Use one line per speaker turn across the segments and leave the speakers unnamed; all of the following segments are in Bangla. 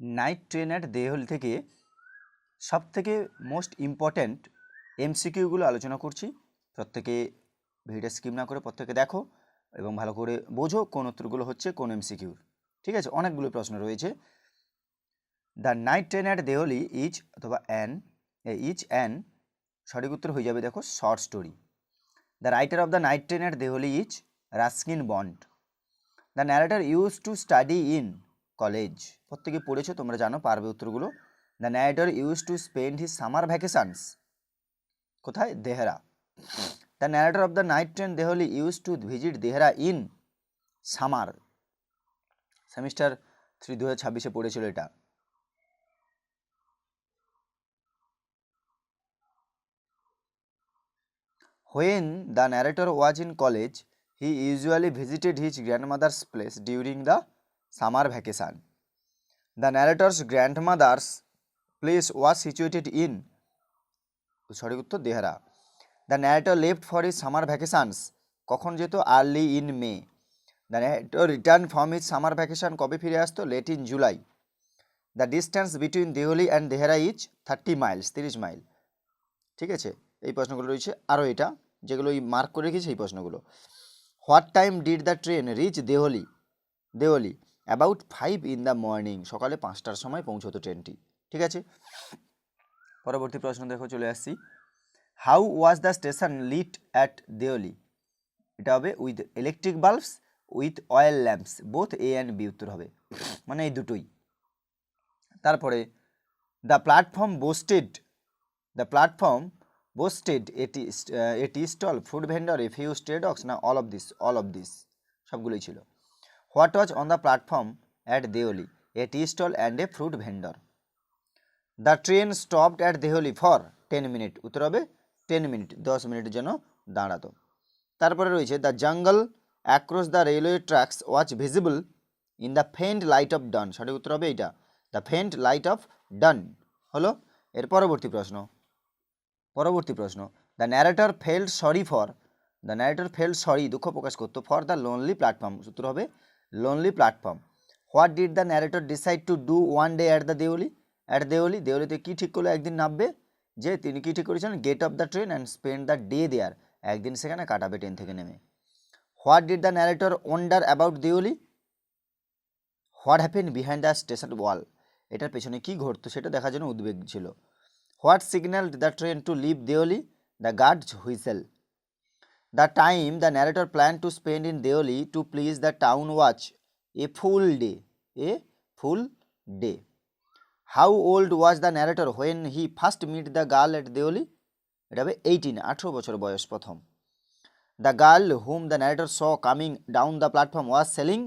নাইট ট্রেন অ্যাট দেহলি থেকে সব থেকে মোস্ট ইম্পর্ট্যান্ট এমসিকিউগুলো আলোচনা করছি। প্রত্যেকে ভিডিওটা স্কিপ না করে প্রত্যেকে দেখো এবং ভালো করে বোঝো কোন উত্তরগুলো হচ্ছে কোন এমসিকিউর। ঠিক আছে, অনেকগুলো প্রশ্ন রয়েছে। The night train at Deoli is অথবা অ্যান সঠিক উত্তর হয়ে যাবে দেখো short story. The writer of the night train at Deoli is Ruskin Bond. The narrator use to study in college, প্রত্যেকে পড়েছো তোমরা জানো, পারবে উত্তরগুলো। The narrator use to spend his summer vacations, কোথায়? Dehra. The narrator of the night train Deoli use to visit Dehra in summer. Semester 3 2026-এ পড়েছিল এটা। When the narrator was in college, he usually visited his grandmother's place during the summer vacation. The narrator's grandmother's place was situated in সঠিক উত্তর Dehra. The narrator left for his summer vacations কখন যেত? Early in May. The narrator returned from his summer vacation কবে ফিরে আসতো? Late in July. The distance between Delhi and Dehra is 30 miles, 30 mile. ঠিক আছে, এই প্রশ্নগুলো রয়েছে। আরও এটা যেগুলো মার্ক করে রেখেছি এই প্রশ্নগুলো। What time did the train reach Delhi about 5 in the morning, সকালে 5টার সময় পৌঁছতো ট্রেনটি। ঠিক আছে, পরবর্তী প্রশ্ন দেখো, চলে আসছি। How was the station lit at Delhi? এটা হবে with electric bulbs, with oil lamps, both A and B উত্তর হবে, মানে এই দুটোই। তারপরে the platform boasted a tea stall, food vendor, a few stray dogs, না all of this সবগুলোই ছিল। What was on the platform at Deoli? A tea stall and a fruit vendor. The train stopped at Deoli for 10 minutes, উত্তর হবে 10 মিনিট, 10 মিনিটের জন্য দাঁড়াতো। তারপরে রয়েছে the jungle across the railway tracks was visible in the faint light of dawn, সঠিক উত্তর হবে এইটা, the faint light of dawn হলো। এর পরবর্তী প্রশ্ন, দ্য ন্যারেটর ফেল্ট সরি, দুঃখ প্রকাশ করতো, ফর দ্য লোনলি প্ল্যাটফর্ম, সূত্র হবে lonely platform. What did the narrator decide to do one day at দেওলিতে কী ঠিক করলো? একদিন নামবে, যে তিনি কী ঠিক করেছিলেন? Get off the train and spend the day there, একদিন সেখানে কাটাবে ট্রেন থেকে নেমে। What did the narrator wonder about Deoli? What happen behind the station wall, এটার পেছনে কী ঘটতো সেটা দেখার জন্য উদ্বেগ ছিল। What signaled the train to leave Deoli? The guard's whistle. The time the narrator planned to spend in Deoli to please the town was a full day. How old was the narrator when he first met the girl at Deoli? এটা হবে 18 বছর বয়স প্রথম। The girl whom the narrator saw coming down the platform was selling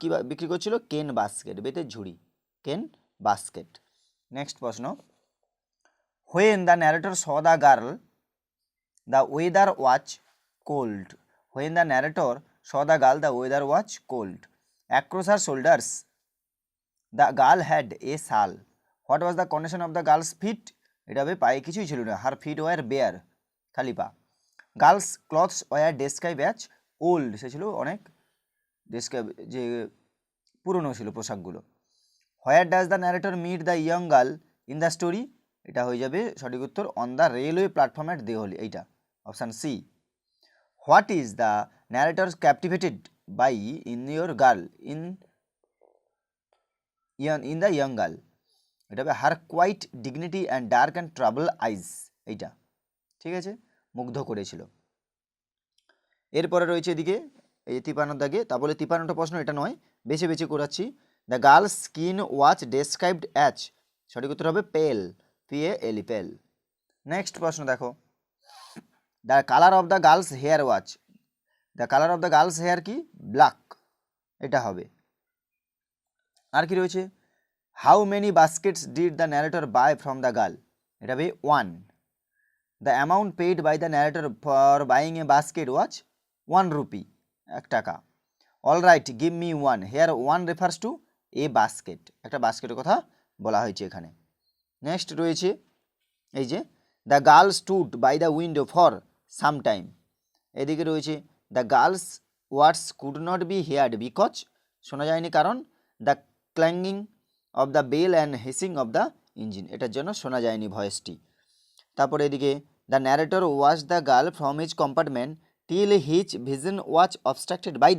কি বিক্রি করছিল? কেন বাস্কেট, বেতের ঝুড়ি, কেন বাস্কেট। নেক্সট প্রশ্ন, when the narrator saw the girl, the weather was cold. When the narrator saw the girl, the weather was cold. Across her shoulders, the girl had a shawl. What was the condition of the girl's feet? এটা হবে পায়ে কিছুই ছিল না, her feet were bare, খালি পা। Girls clothes were described old, সে ছিল অনেক যে পুরনো ছিল পোশাকগুলো। Where does the narrator meet the young girl in the story? এটা হয়ে যাবে সঠিক উত্তর on the railway platform at Deoli, এইটা option C. What is the narrator captivated by in your girl in the young girl? এটা হবে her quiet dignity and dark and trouble eyes, এইটা ঠিক আছে, মুগ্ধ করেছিল। এরপরে রয়েছে এদিকে এই 53 দাগে, তা বলে 53টা প্রশ্ন এটা নয়, বেছে বেছে করাচ্ছি। The girl's skin was described as, সঠিক উত্তর হবে পেল, PALE পেল। নেক্সট প্রশ্ন দেখো, the colour of the girl's hair was, the colour of the girl's hair কি? ব্ল্যাক, এটা হবে। আর কি রয়েছে? How many baskets did the narrator buy from the girl? এটা হবে 1। The amount paid by the narrator for buying a basket was 1 rupee, 1 টাকা। All right, give me 1, here 1 refers to a basket, একটা বাস্কেটের কথা বলা হয়েছে এখানে। নেক্সট রয়েছে এই যে the girl stood by the window for some time, এদিকে রয়েছে the girl's words could not be heard because, শোনা যায়নি কারণ, the clanging of the bell and hissing of the engine, এটার জন্য শোনা যায়নি ভয়েসটি। তারপরে এদিকে the narrator watched the girl from his compartment till his vision was obstructed by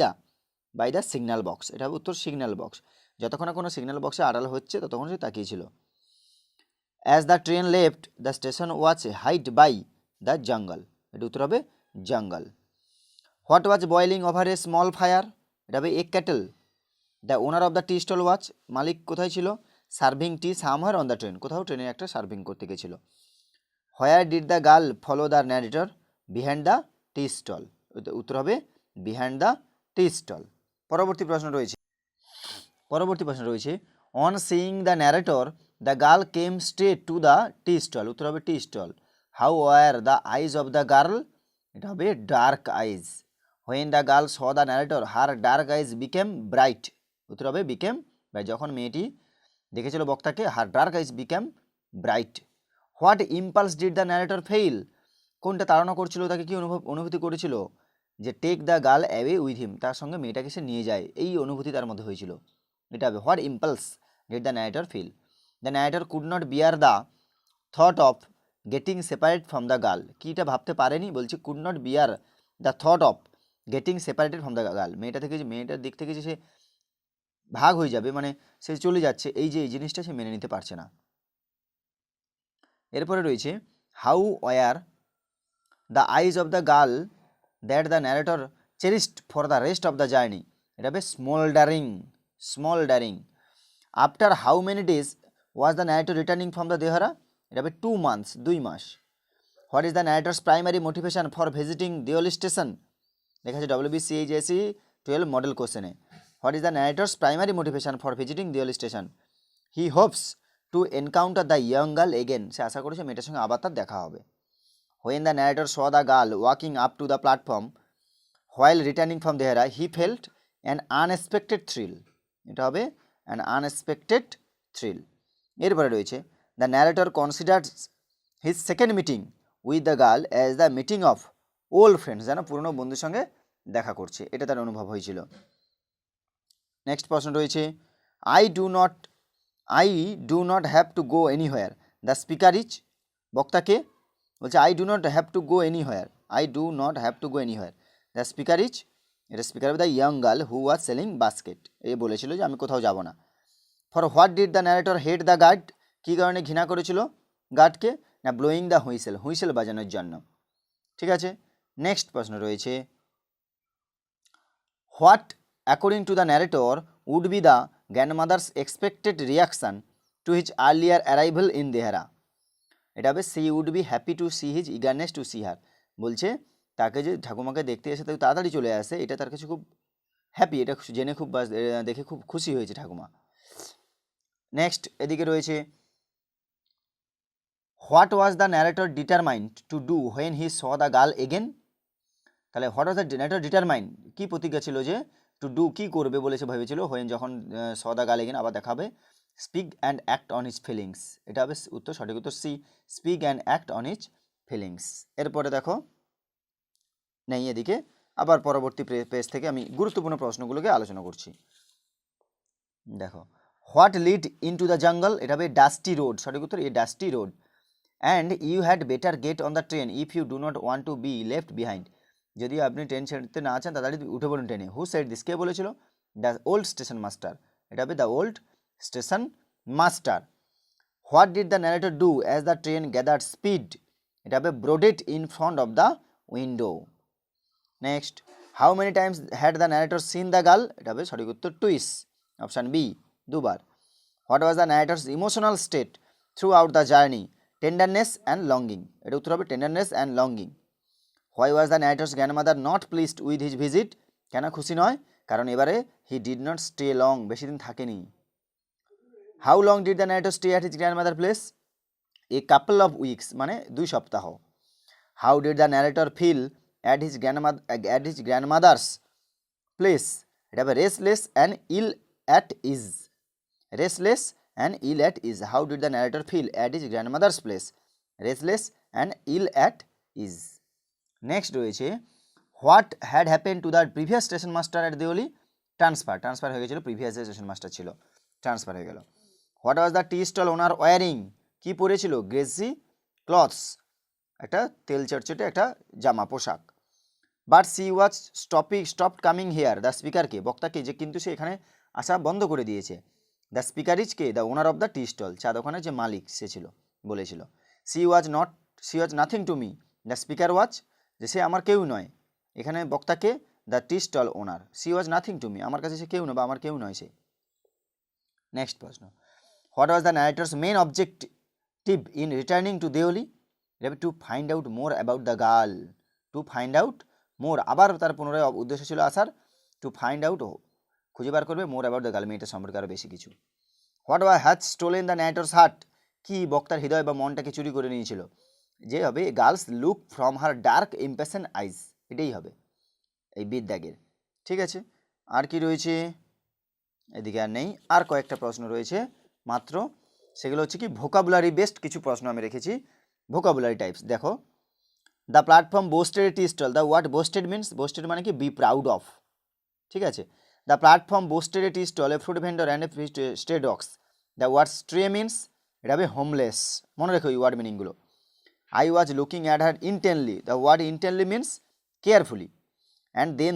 the signal box, এটা উত্তর সিগন্যাল বক্স, যতক্ষণ না কোনো সিগন্যাল বক্সে আড়াল হচ্ছে ততক্ষণ সে তাকিয়েছিল। As the train left the station watch hide by the jungle, এটা উত্তর হবে jungle. What was boiling over a small fire, এটা হবে egg kettle. The owner of the tea stall watch, মালিক কোথায় ছিল? Serving tea somewhere on the train, কোথাও ট্রেনে একটা সার্ভিং করতে গেছিল। Where did the girl follow the narrator? Behind the tea stall, উত্তর হবে বিহাইন্ড দ্য টি স্টল। পরবর্তী প্রশ্ন রয়েছে on seeing the narrator the girl came straight to the tea stall, উত্তর হবে tea stall. How were the eyes of the girl, এটা হবে dark eyes. When the girl saw the narrator her dark eyes became bright, উত্তর হবে বিকেম ব্রাইট, যখন মেয়েটি দেখেছিল বক্তাকে her dark eyes became bright. What impulse did the narrator fail, কোনটা তাড়না করছিল, তাকে কি অনুভূতি করেছিল? যে take the girl away with him, তার সঙ্গে মেয়েটাকে সে নিয়ে যায়, এই অনুভূতি তার মধ্যে হয়েছিল, এটা হবে what impulse did the narrator feel. The narrator could not bear the thought of getting separate from the girl, কিটা ভাবতে পারেনি, বলছে could not bear the thought of getting separated from the girl, মেয়েটার দিক থেকে যে সে ভাগ হয়ে যাবে, মানে সে চলে যাচ্ছে, এই জিনিসটা সে মেনে নিতে পারছে না। এরপরে রয়েছে how were the eyes of the girl that the narrator cherished for the rest of the journey, এটা হবে smouldering. After how many days was the narrator returning from the Dehra, এটা হবে 2 months, 2 মাস। What is the narrator's primary motivation for visiting Deoli station, লেখা আছে WBCHSE 12 মডেল কোশ্চেনে। What is the narrator's primary motivation for visiting Deoli station? He hopes two encounter the young girl again, সে আশা করেছে মেয়েটার সঙ্গে আবার তার দেখা হবে। When the narrator saw the girl walking up to the platform while returning from Dehra he felt an unexpected thrill, এটা হবে অ্যান আনএক্সপেক্টেড থ্রিল। এরপরে রয়েছে the narrator considers his second meeting with the girl as the meeting of old friends, যেন পুরনো বন্ধুর সঙ্গে দেখা করছে, এটা তার অনুভব হয়েছিল। নেক্সট প্রশ্ন রয়েছে I do not have to go anywhere, the speaker is, বক্তাকে বলছে I do not have to go anywhere, the speaker is, এটা speaker of the young girl who was selling basket, এ বলেছিল যে আমি কোথাও যাব না। For what did the narrator hate the guard, কী কারণে ঘৃণা করেছিল গার্ডকে? না ব্লোয়িং দ্য হুইসেল বাজানোর জন্য। ঠিক আছে, নেক্সট প্রশ্ন রয়েছে what according to the narrator would be the grandmother's expected reaction to his earlier arrival in Dehra, এটা হবে she would be happy to see his eagerness to see her, বলছে তাকে যে ঠাকুমাকে দেখতে এসে তাকে তাড়াতাড়ি চলে আসে, এটা তার কাছে খুব হ্যাপি, এটা জেনে খুব দেখে খুব খুশি হয়েছে ঠাকুমা। নেক্সট এদিকে রয়েছে what was the narrator determined to do when he saw the girl again, তাহলে what was the narrator determined, কী প্রতিজ্ঞা ছিল যে টু ডু, কী করবে বলেছে ভেবেছিল, হোয়েন যখন স দ্য গার্ল এগেন আবার দেখাবে, speak and act on his feelings, এটা হবে সঠিক উত্তর C, speak and act on his feelings. এরপরে দেখো নেই এদিকে আবার পরবর্তী পেজ থেকে আমি গুরুত্বপূর্ণ প্রশ্নগুলোকে আলোচনা করছি। দেখো what lead into the jungle, এটা হবে ডাস্টি রোড, সঠিক উত্তর এই dusty road. And you had better get on the train if you do not want to be left behind, যদি আপনি ট্রেন ছেড়তে না চান তাড়াতাড়ি উঠে পড়ুন ট্রেনে। হু সেড দিস, কে বলেছিল? দ্য ওল্ড স্টেশন মাস্টার, এটা হবে the old station master. What did the narrator do as the train gathered speed, এটা হবে brooded in front of the window. Next how many times had the narrator seen the girl, এটা হবে সঠিক উত্তর টুইস, অপশান বি, দুবার। What was the narrator's emotional state throughout the journey, tenderness and longing, এটা উত্তর হবে tenderness and longing. Why was the narrator's grandmother not pleased with his visit, কেন খুশি নয়? কারণ এবারে he did not stay long, বেশি দিন থাকেনি। How long did the narrator stay at his grandmother place, a couple of weeks, মানে 2 সপ্তাহ। How did the narrator feel at his grandmother's place, এটা হবে restless and ill at ease, restless and ill at ease. How did the narrator feel at his grandmother's place, restless and ill at ease. Next রয়েছে what had happen to the previous station master at Deoli, transfer হয়ে গেছিলো, প্রিভিয়াস যে স্টেশন মাস্টার ছিল ট্রান্সফার হয়ে গেল। What was the tea stall owner wearing, কি পরেছিল? গ্রেসি ক্লথস, একটা তেল চটচটে একটা জামা পোশাক। But she was stopped coming here, the স্পিকারকে, বক্তাকে, যে কিন্তু সে এখানে আসা বন্ধ করে দিয়েছে। দ্য স্পিকার ইজ কে? The owner of the tea stall, চা দোকানের যে মালিক সে ছিল, বলেছিল। She was nothing to me, the speaker was, যে সে আমার কেউ নয়, এখানে বক্তাকে, the tea stall owner. She was nothing to me, আমার কাছে সে কেউ নয় বা আমার কেউ নয় সে। নেক্সট প্রশ্ন, what was the narrator's main objective in returning to Deoli? To find out more about the girl, to find out more, আবার তার পুনরায় উদ্দেশ্য ছিল আসার, টু ফাইন্ড আউট, খুঁজে বার করবে, মোর অ্যাবাউট দ্য গার্ল, মেয়েটা সম্পর্কে আরও বেশি কিছু। What has stolen the narrator's heart, কি বক্তার হৃদয় বা মনটাকে চুরি করে নিয়েছিল? যে হবে girls look from her dark impassion eyes, এটাই হবে এই বিদ্যাগের। ঠিক আছে, আর কি রয়েছে? এদিকে আর নেই, আর কয়েকটা প্রশ্ন রয়েছে মাত্র, সেগুলো হচ্ছে কি ভোকাবুলারি বেসড কিছু প্রশ্ন আমি রেখেছি, ভোকাবুলারি টাইপস। দেখো, the platform boasted tea stall, the word boasted means, boasted মানে কি বি প্রাউড অফ, ঠিক আছে। The platform boasted a tea stall, a fruit vendor and a stray dogs, the word stray means, এটা হবে হোমলেস, মনে রেখো এই ওয়ার্ড মিনিংগুলো। I was looking at her intently, the word intently means carefully, and then